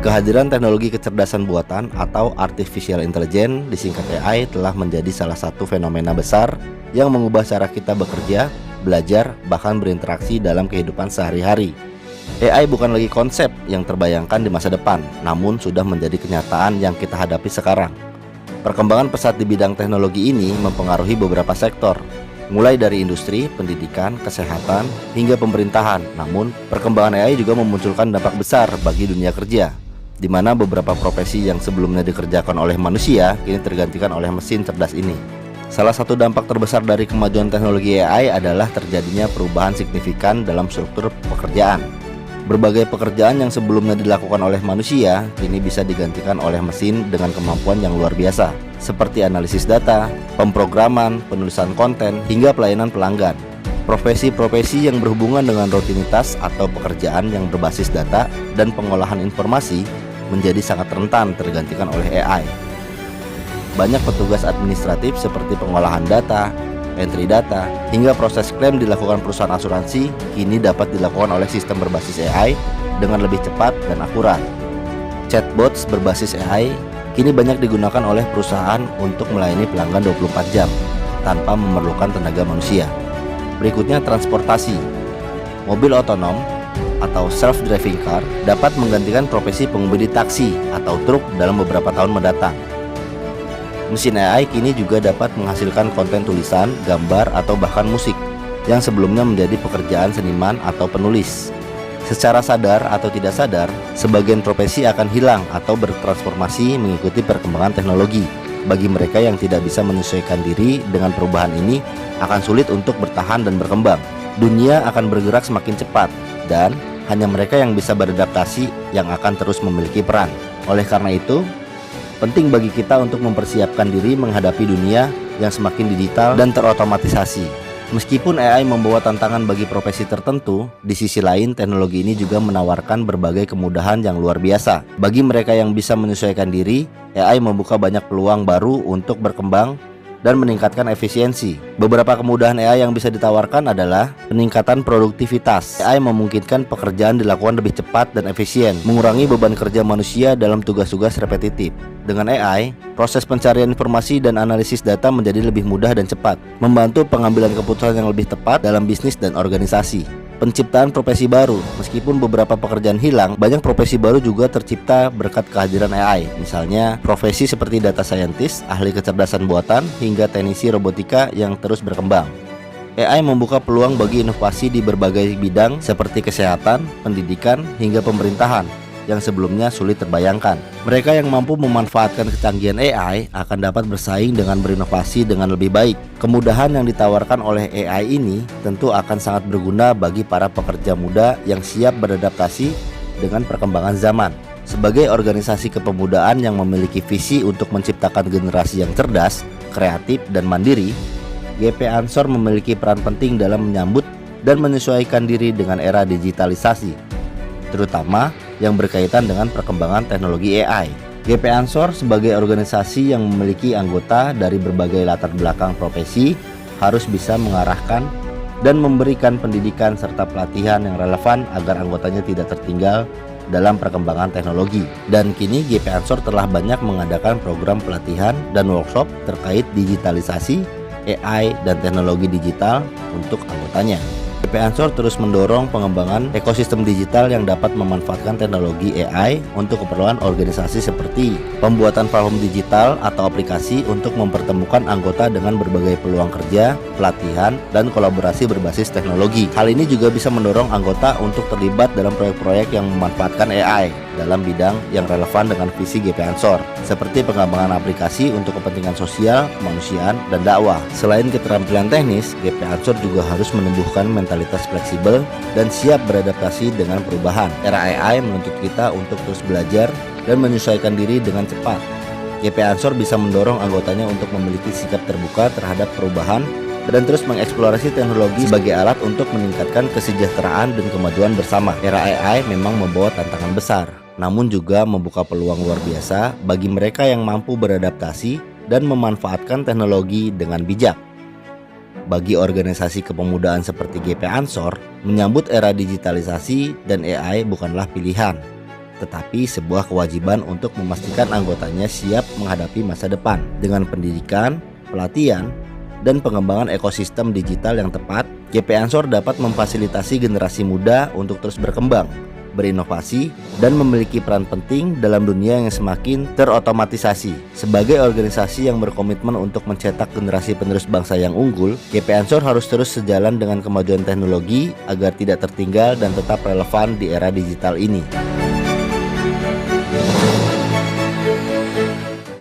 Kehadiran teknologi kecerdasan buatan atau Artificial Intelligence, disingkat AI, telah menjadi salah satu fenomena besar yang mengubah cara kita bekerja, belajar, bahkan berinteraksi dalam kehidupan sehari-hari. AI bukan lagi konsep yang terbayangkan di masa depan, namun sudah menjadi kenyataan yang kita hadapi sekarang. Perkembangan pesat di bidang teknologi ini mempengaruhi beberapa sektor, mulai dari industri, pendidikan, kesehatan, hingga pemerintahan. Namun, perkembangan AI juga memunculkan dampak besar bagi dunia kerja, di mana beberapa profesi yang sebelumnya dikerjakan oleh manusia kini tergantikan oleh mesin cerdas ini. Salah satu dampak terbesar dari kemajuan teknologi AI adalah terjadinya perubahan signifikan dalam struktur pekerjaan. Berbagai pekerjaan yang sebelumnya dilakukan oleh manusia kini bisa digantikan oleh mesin dengan kemampuan yang luar biasa, seperti analisis data, pemrograman, penulisan konten, hingga pelayanan pelanggan. Profesi-profesi yang berhubungan dengan rutinitas atau pekerjaan yang berbasis data dan pengolahan informasi menjadi sangat rentan tergantikan oleh AI. Banyak petugas administratif seperti pengolahan data, entry data, hingga proses klaim dilakukan perusahaan asuransi kini dapat dilakukan oleh sistem berbasis AI dengan lebih cepat dan akurat. Chatbots berbasis AI kini banyak digunakan oleh perusahaan untuk melayani pelanggan 24 jam tanpa memerlukan tenaga manusia. Berikutnya, transportasi. Mobil otonom atau self-driving car dapat menggantikan profesi pengemudi taksi atau truk dalam beberapa tahun mendatang. Mesin AI kini juga dapat menghasilkan konten tulisan, gambar, atau bahkan musik yang sebelumnya menjadi pekerjaan seniman atau penulis. Secara sadar atau tidak sadar, sebagian profesi akan hilang atau bertransformasi mengikuti perkembangan teknologi. Bagi mereka yang tidak bisa menyesuaikan diri dengan perubahan ini, akan sulit untuk bertahan dan berkembang. Dunia akan bergerak semakin cepat, dan hanya mereka yang bisa beradaptasi yang akan terus memiliki peran. Oleh karena itu, penting bagi kita untuk mempersiapkan diri menghadapi dunia yang semakin digital dan terotomatisasi. Meskipun AI membawa tantangan bagi profesi tertentu, di sisi lain teknologi ini juga menawarkan berbagai kemudahan yang luar biasa. Bagi mereka yang bisa menyesuaikan diri, AI membuka banyak peluang baru untuk berkembang dan meningkatkan efisiensi. Beberapa kemudahan AI yang bisa ditawarkan adalah peningkatan produktivitas. AI memungkinkan pekerjaan dilakukan lebih cepat dan efisien, mengurangi beban kerja manusia dalam tugas-tugas repetitif. Dengan AI, proses pencarian informasi dan analisis data menjadi lebih mudah dan cepat, membantu pengambilan keputusan yang lebih tepat dalam bisnis dan organisasi. Penciptaan profesi baru. Meskipun beberapa pekerjaan hilang, banyak profesi baru juga tercipta berkat kehadiran AI. Misalnya, profesi seperti data scientist, ahli kecerdasan buatan, hingga teknisi robotika yang terus berkembang. AI membuka peluang bagi inovasi di berbagai bidang seperti kesehatan, pendidikan, hingga pemerintahan yang sebelumnya sulit terbayangkan. Mereka yang mampu memanfaatkan kecanggihan AI akan dapat bersaing dengan berinovasi dengan lebih baik. Kemudahan yang ditawarkan oleh AI ini tentu akan sangat berguna bagi para pekerja muda yang siap beradaptasi dengan perkembangan zaman. Sebagai organisasi kepemudaan yang memiliki visi untuk menciptakan generasi yang cerdas, kreatif, dan mandiri, GP Ansor memiliki peran penting dalam menyambut dan menyesuaikan diri dengan era digitalisasi, terutama yang berkaitan dengan perkembangan teknologi AI. GP Ansor sebagai organisasi yang memiliki anggota dari berbagai latar belakang profesi harus bisa mengarahkan dan memberikan pendidikan serta pelatihan yang relevan agar anggotanya tidak tertinggal dalam perkembangan teknologi. Dan kini GP Ansor telah banyak mengadakan program pelatihan dan workshop terkait digitalisasi, AI, dan teknologi digital untuk anggotanya. GP Ansor terus mendorong pengembangan ekosistem digital yang dapat memanfaatkan teknologi AI untuk keperluan organisasi seperti pembuatan platform digital atau aplikasi untuk mempertemukan anggota dengan berbagai peluang kerja, pelatihan, dan kolaborasi berbasis teknologi. Hal ini juga bisa mendorong anggota untuk terlibat dalam proyek-proyek yang memanfaatkan AI dalam bidang yang relevan dengan visi GP Ansor, seperti pengembangan aplikasi untuk kepentingan sosial, kemanusiaan, dan dakwah. Selain keterampilan teknis, GP Ansor juga harus menumbuhkan mentalitas fleksibel dan siap beradaptasi dengan perubahan. Era AI menuntut kita untuk terus belajar dan menyesuaikan diri dengan cepat. GP Ansor bisa mendorong anggotanya untuk memiliki sikap terbuka terhadap perubahan dan terus mengeksplorasi teknologi sebagai alat untuk meningkatkan kesejahteraan dan kemajuan bersama. Era AI memang membawa tantangan besar, namun juga membuka peluang luar biasa bagi mereka yang mampu beradaptasi dan memanfaatkan teknologi dengan bijak. Bagi organisasi kepemudaan seperti GP Ansor, menyambut era digitalisasi dan AI bukanlah pilihan, tetapi sebuah kewajiban untuk memastikan anggotanya siap menghadapi masa depan. Dengan pendidikan, pelatihan, dan pengembangan ekosistem digital yang tepat, GP Ansor dapat memfasilitasi generasi muda untuk terus berkembang, berinovasi, dan memiliki peran penting dalam dunia yang semakin terotomatisasi. Sebagai organisasi yang berkomitmen untuk mencetak generasi penerus bangsa yang unggul, GP Ansor harus terus sejalan dengan kemajuan teknologi agar tidak tertinggal dan tetap relevan di era digital ini.